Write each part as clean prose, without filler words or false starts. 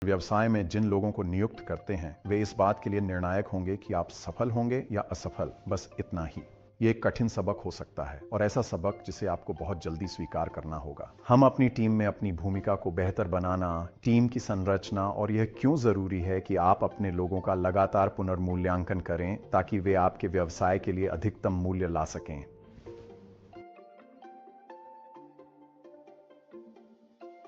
व्यवसाय में जिन लोगों को नियुक्त करते हैं वे इस बात के लिए निर्णायक होंगे कि आप सफल होंगे या असफल, बस इतना ही। ये एक कठिन सबक हो सकता है और ऐसा सबक जिसे आपको बहुत जल्दी स्वीकार करना होगा। हम अपनी टीम में अपनी भूमिका को बेहतर बनाना, टीम की संरचना और यह क्यों जरूरी है कि आप अपने लोगों का लगातार पुनर्मूल्यांकन करें ताकि वे आपके व्यवसाय के लिए अधिकतम मूल्य ला सकें।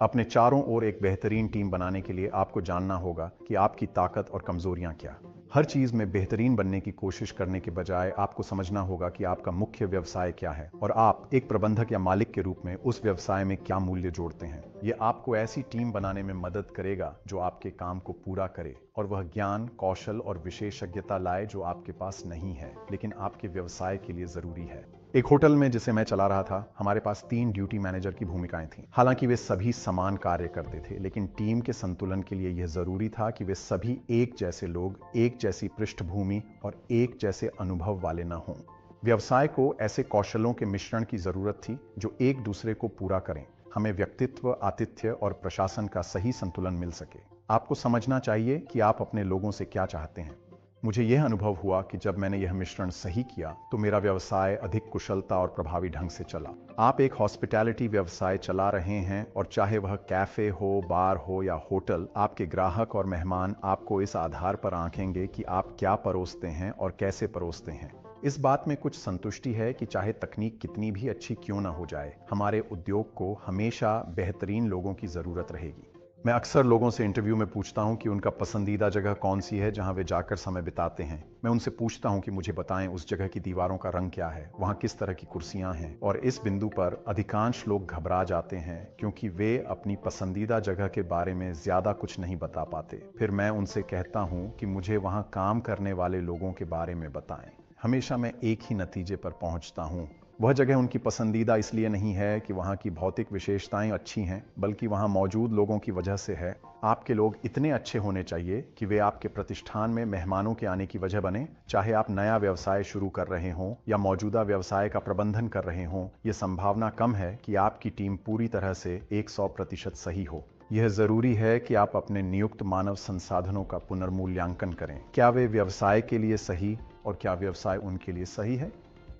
अपने चारों ओर एक बेहतरीन टीम बनाने के लिए आपको जानना होगा कि आपकी ताकत और कमजोरियां क्या। हर चीज में बेहतरीन बनने की कोशिश करने के बजाय आपको समझना होगा कि आपका मुख्य व्यवसाय क्या है और आप एक प्रबंधक या मालिक के रूप में उस व्यवसाय में क्या मूल्य जोड़ते हैं। ये आपको ऐसी टीम बनाने में मदद करेगा जो आपके काम को पूरा करे और वह ज्ञान, कौशल और विशेषज्ञता लाए जो आपके पास नहीं है लेकिन आपके व्यवसाय के लिए जरूरी है। एक होटल में जिसे मैं चला रहा था, हमारे पास 3 ड्यूटी मैनेजर की भूमिकाएं थीं। हालांकि वे सभी समान कार्य करते थे, लेकिन टीम के संतुलन के लिए यह जरूरी था कि वे सभी एक जैसे लोग, एक जैसी पृष्ठभूमि और एक जैसे अनुभव वाले न हों। व्यवसाय को ऐसे कौशलों के मिश्रण की जरूरत थी जो एक दूसरे को पूरा करें। हमें व्यक्तित्व, आतिथ्य और प्रशासन का सही संतुलन मिल सके। आपको समझना चाहिए कि आप अपने लोगों से क्या चाहते हैं। मुझे यह अनुभव हुआ कि जब मैंने यह मिश्रण सही किया तो मेरा व्यवसाय अधिक कुशलता और प्रभावी ढंग से चला। आप एक हॉस्पिटैलिटी व्यवसाय चला रहे हैं और चाहे वह कैफे हो, बार हो या होटल, आपके ग्राहक और मेहमान आपको इस आधार पर आंकेंगे कि आप क्या परोसते हैं और कैसे परोसते हैं। इस बात में कुछ संतुष्टि है कि चाहे तकनीक कितनी भी अच्छी क्यों ना हो जाए, हमारे उद्योग को हमेशा बेहतरीन लोगों की जरूरत रहेगी। मैं अक्सर लोगों से इंटरव्यू में पूछता हूं कि उनका पसंदीदा जगह कौन सी है जहां वे जाकर समय बिताते हैं। मैं उनसे पूछता हूं कि मुझे बताएं उस जगह की दीवारों का रंग क्या है, वहां किस तरह की कुर्सियां हैं। और इस बिंदु पर अधिकांश लोग घबरा जाते हैं क्योंकि वे अपनी पसंदीदा जगह के बारे में ज्यादा कुछ नहीं बता पाते। फिर मैं उनसे कहता हूं कि मुझे वहां काम करने वाले लोगों के बारे में बताएं। हमेशा मैं एक ही नतीजे पर पहुंचता हूं। वह जगह उनकी पसंदीदा इसलिए नहीं है कि वहाँ की भौतिक विशेषताएं अच्छी हैं, बल्कि वहाँ मौजूद लोगों की वजह से है। आपके लोग इतने अच्छे होने चाहिए कि वे आपके प्रतिष्ठान में मेहमानों के आने की वजह बने। चाहे आप नया व्यवसाय शुरू कर रहे हों या मौजूदा व्यवसाय का प्रबंधन कर रहे हों, यह संभावना कम है कि आपकी टीम पूरी तरह से 100% सही हो। यह जरूरी है कि आप अपने नियुक्त मानव संसाधनों का पुनर्मूल्यांकन करें। क्या वे व्यवसाय के लिए सही और क्या व्यवसाय उनके लिए सही है।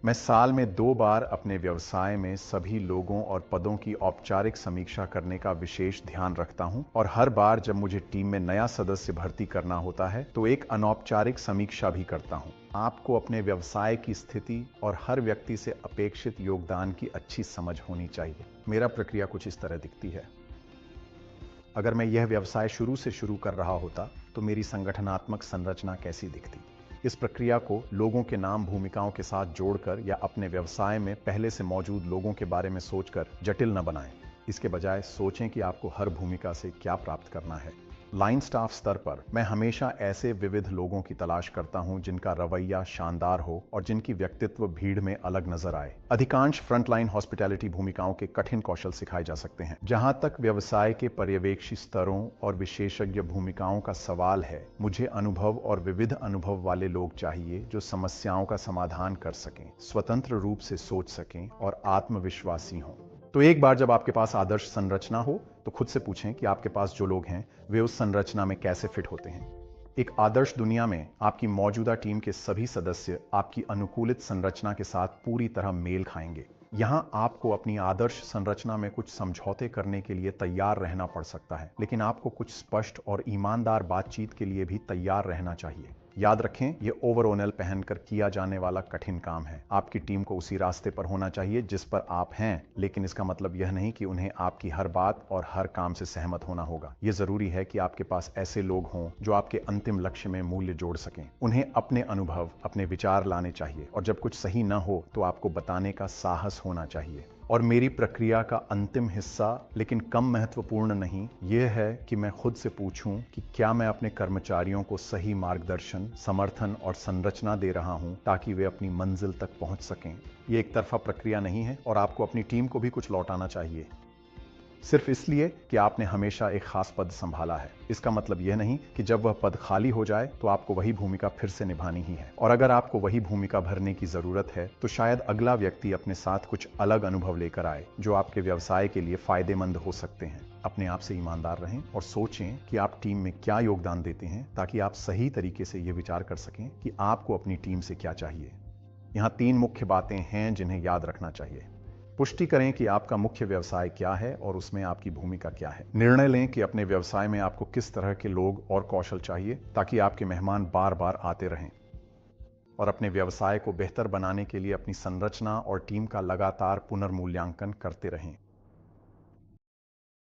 मैं साल में 2 बार अपने व्यवसाय में सभी लोगों और पदों की औपचारिक समीक्षा करने का विशेष ध्यान रखता हूं और हर बार जब मुझे टीम में नया सदस्य भर्ती करना होता है तो एक अनौपचारिक समीक्षा भी करता हूं। आपको अपने व्यवसाय की स्थिति और हर व्यक्ति से अपेक्षित योगदान की अच्छी समझ होनी चाहिए। मेरा प्रक्रिया कुछ इस तरह दिखती है। अगर मैं यह व्यवसाय शुरू से शुरू कर रहा होता तो मेरी संगठनात्मक संरचना कैसी दिखती। इस प्रक्रिया को लोगों के नाम भूमिकाओं के साथ जोड़कर या अपने व्यवसाय में पहले से मौजूद लोगों के बारे में सोचकर जटिल न बनाएं। इसके बजाय सोचें कि आपको हर भूमिका से क्या प्राप्त करना है। लाइन स्टाफ स्तर पर मैं हमेशा ऐसे विविध लोगों की तलाश करता हूं जिनका रवैया शानदार हो और जिनकी व्यक्तित्व भीड़ में अलग नजर आए। अधिकांश फ्रंटलाइन हॉस्पिटैलिटी भूमिकाओं के कठिन कौशल सिखाए जा सकते हैं। जहां तक व्यवसाय के पर्यवेक्षी स्तरों और विशेषज्ञ भूमिकाओं का सवाल है, मुझे अनुभव और विविध अनुभव वाले लोग चाहिए जो समस्याओं का समाधान कर सकें, स्वतंत्र रूप से सोच सकें और आत्मविश्वासी हों। तो एक बार जब आपके पास आदर्श संरचना हो तो खुद से पूछें कि आपके पास जो लोग हैं वे उस संरचना में कैसे फिट होते हैं। एक आदर्श दुनिया में आपकी मौजूदा टीम के सभी सदस्य आपकी अनुकूलित संरचना के साथ पूरी तरह मेल खाएंगे। यहां आपको अपनी आदर्श संरचना में कुछ समझौते करने के लिए तैयार रहना पड़ सकता है, लेकिन आपको कुछ स्पष्ट और ईमानदार बातचीत के लिए भी तैयार रहना चाहिए। याद रखें, यह ओवरऑल पहनकर किया जाने वाला कठिन काम है। आपकी टीम को उसी रास्ते पर होना चाहिए जिस पर आप हैं, लेकिन इसका मतलब यह नहीं कि उन्हें आपकी हर बात और हर काम से सहमत होना होगा। यह जरूरी है कि आपके पास ऐसे लोग हों जो आपके अंतिम लक्ष्य में मूल्य जोड़ सकें। उन्हें अपने अनुभव, अपने विचार लाने चाहिए और जब कुछ सही न हो तो आपको बताने का साहस होना चाहिए। और मेरी प्रक्रिया का अंतिम हिस्सा, लेकिन कम महत्वपूर्ण नहीं, यह है कि मैं खुद से पूछूं कि क्या मैं अपने कर्मचारियों को सही मार्गदर्शन, समर्थन और संरचना दे रहा हूं ताकि वे अपनी मंजिल तक पहुंच सकें। यह एक तरफा प्रक्रिया नहीं है और आपको अपनी टीम को भी कुछ लौटाना चाहिए। सिर्फ इसलिए कि आपने हमेशा एक खास पद संभाला है। इसका मतलब यह नहीं कि जब वह पद खाली हो जाए तो आपको वही भूमिका फिर से निभानी ही है। और अगर आपको वही भूमिका भरने की जरूरत है तो शायद अगला व्यक्ति अपने साथ कुछ अलग अनुभव लेकर आए जो आपके व्यवसाय के लिए फायदेमंद हो सकते हैं। अपने आप से ईमानदार रहें और सोचें कि आप टीम में क्या योगदान देते हैं, ताकि आप सही तरीके से यह विचार कर सकें कि आपको अपनी टीम से क्या चाहिए। यहाँ 3 मुख्य बातें हैं जिन्हें याद रखना चाहिए। पुष्टि करें कि आपका मुख्य व्यवसाय क्या है और उसमें आपकी भूमिका क्या है। निर्णय लें कि अपने व्यवसाय में आपको किस तरह के लोग और कौशल चाहिए ताकि आपके मेहमान बार बार आते रहें। और अपने व्यवसाय को बेहतर बनाने के लिए अपनी संरचना और टीम का लगातार पुनर्मूल्यांकन करते रहें।